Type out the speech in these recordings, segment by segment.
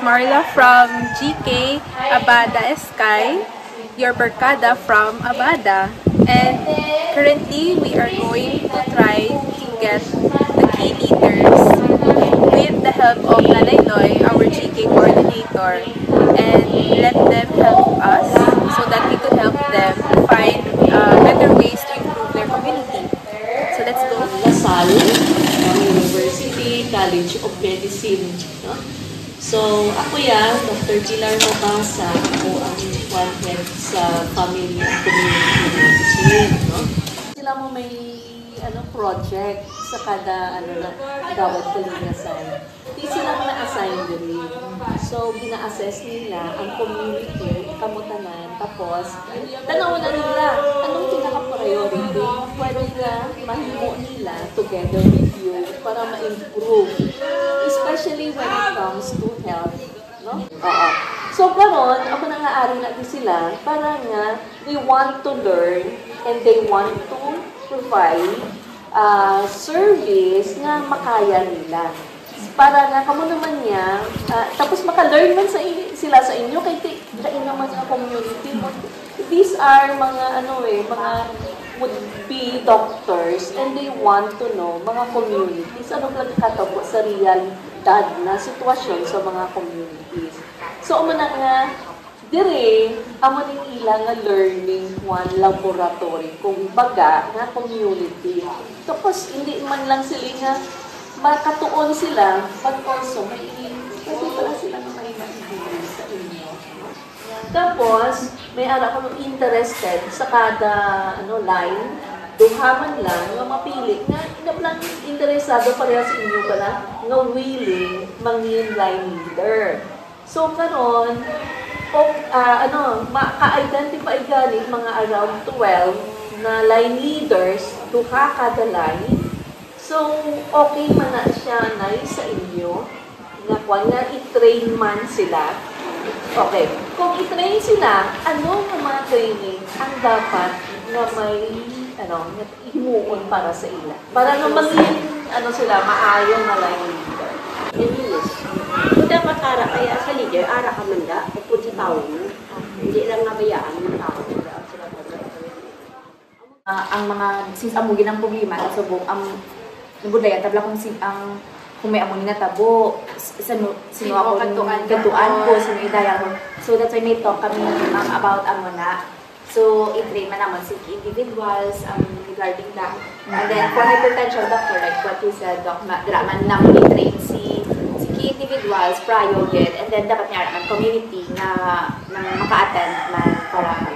Marla from GK Abada Sky, your Barkada from Abada. And currently, we are going to try to get the key leaders with the help of Nanay Loy, our GK coordinator, and let them help us so that we could help them find better ways to improve their community. So let's go. LaSalle University College of Medicine. No? So, ako yan, Dr. Gilar Mabasa, ako ang one head sa Family and Community Medicine. No? Sila mo may project sa kada gawad kalinasan. Di sila na-assign din. So, gina-assess nila ang community, kamutanan, tapos tanaw na nila anong pinaka-priority. Pwede na mahimo nila together with you para ma-improve. Especially when it comes to health. No? So, karon ako nang-aari natin sila para nga they want to learn and they want to provide service na makaya nila. Para nga, kamo naman niya, tapos maka-learn man sila sa inyo, kay naman nga community. These are mga, mga would-be doctors and they want to know mga communities. Ano lang katabo sa realidad na sitwasyon sa mga communities. So, umana nga, dire, amo ning ilang nga learning one laboratory, kung baga nga community. Tapos, hindi man lang sila nga makatuon sila, but also, pwede pala sila na may maibigay sa inyo. Tapos, may ara ko interested sa kada line, duhaman lang, nga mapili, nga lang interesado pareha sa inyo pala, nga willing mangin line leader. So, karon maka-identify ganit mga around 12 na line leaders, duha kada line. So, okay man na siya na sa inyo, na i-train man sila. Okay. Kung i-train sila, ano ng mga training ang dapat na may himuon para sa ila? Para na maging, sila, maayong na line leader. Yes. Dapat ara kaya sa leader, ara ka man da, kung sa tao mo. Hindi lang nabayaan ng tao. Ang mga, since amugin ang problema, subong, nabudaya, tabla kung may amo na tabo, sino ako katuan ko, sino idaya ko. So that's why may talk kami about amo na. So, i-train man naman si individuals regarding that. And then, for hypertension doctor, like what you said, Doc, draman naman i-train si individuals prior yet, and then dapat niya ang community na maka-attend man para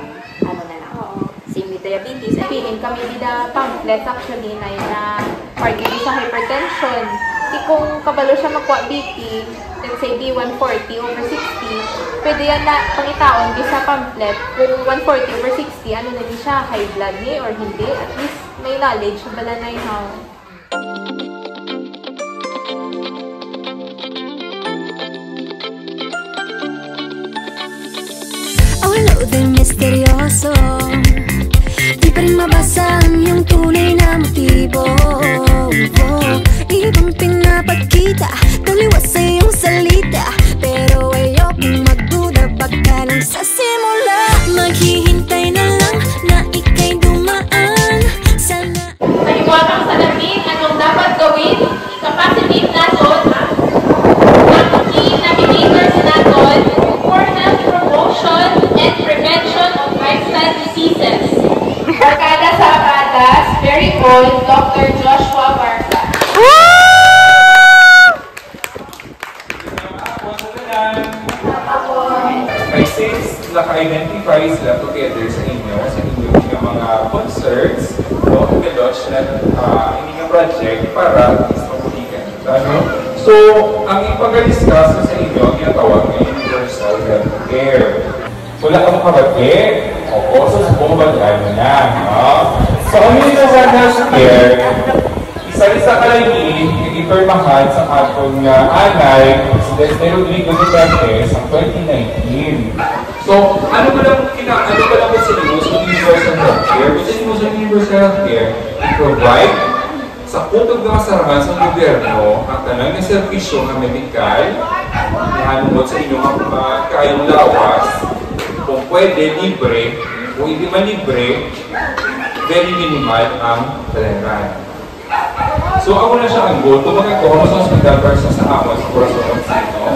same with diabetes. Piliin kami nila pamphlets actually na target sa hypertension. Kung kabalo siya magkuha BP, let's say D140/60, pwede yan na pangitaon sa pamphlet kung 140/60, ano na din siya, high blood ni or hindi. At least may knowledge na bala na yung Awalo din misteryoso, di pa rin mabasa ang iyong tunay na motibo. Ibang pinapakita, taliwas sa iyong salita, pero ayokong magduda, baka lang sa simula. Maghihintay na lang na ika'y dumaan. Sana Paniwala sa namin anong dapat gawin, i-capacitate natin ang key navigators natin for health promotion and prevention of lifestyle diseases. Barkada sa Abadas, very old Dr. Joshua Barca. Since naka-identify sila together sa inyong mga concerns, i-launch na inyong project para is mabulikan. So, ang ipag-discuss sa inyo, ang ginatawag na universal health care. Wala kang kabati, o so bumabagay mo na. So, ang universal health care, isa-isa ka lang i-permahan sa atong anay, Presidente Rodrigo Duterte sa 2019. So, ano ba lang po sa universal health care? Sa universal health care, i-provide sa putog ng kasarangan sa gobyerno ang tanang na servisyo ng medikal, ihanungod sa inyong kayong lawas, kung pwede, libre, kung hindi man libre, very minimal ang bayaran. So ako na siya ang goal, tumagal ko ako sa hospital versus sa ako sa Corazon of Sino,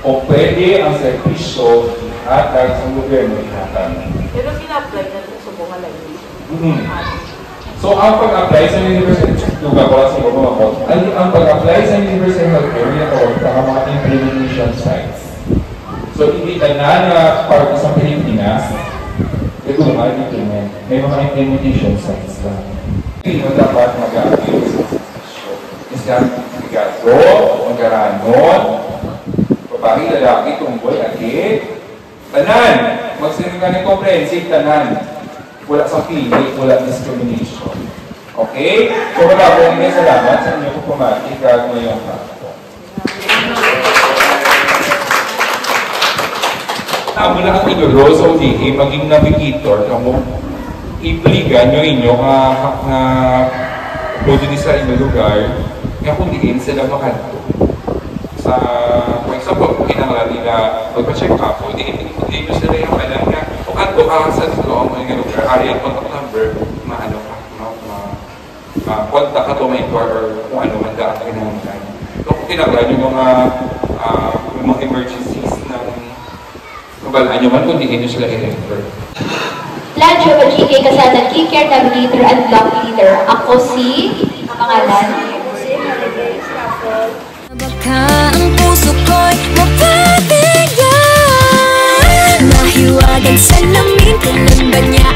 kung pwede ang serbisyo ihatag sa gobyerno ihatag. Pero kina-apply na rin sa bunga lang. So, ang pag-apply sa Universal Lugar ko lang siguro mga po, ang pag-apply sa Universal Healthcare, ito, ang mga implementation sites. So, hindi na para sa Pilipinas, ito mga implement. May mga implementation sites lang. Hindi mo dapat mag-apply sa sasasyo. Isang bigato, mag-aranon, babae, lalaki, tumboy, agit, tanan, magsinig ka ng comprehensive, tanan. Wala sa pili, wala discrimination. Okay? So wala po may salamat sa inyo po pumati kahit ngayong hapon. Amo na ang idolo sa ODA, maging navigator, kamo ipligan nyo inyo nga pwede sa inyong lugar, nga kung diin sila makanto. Sa, for example, kinanglan nila magpa-check up, hindi nyo sila yung alam nga, kung ato ka sa dito, ang mga lugar, area contact number, maano ka, contact ka to may or kung ano man daan kinanglan. So, kung kinanglan yung mga emergencies na kabalaan nyo man, kung diin nyo sila i-refer. Lancho Bajike, Kasada, Key Care Navigator at Block Leader. Ako si, pangalan, Baka ang puso ko'y mapatigyan. Mahiwagan sa lamin, kailan ba niya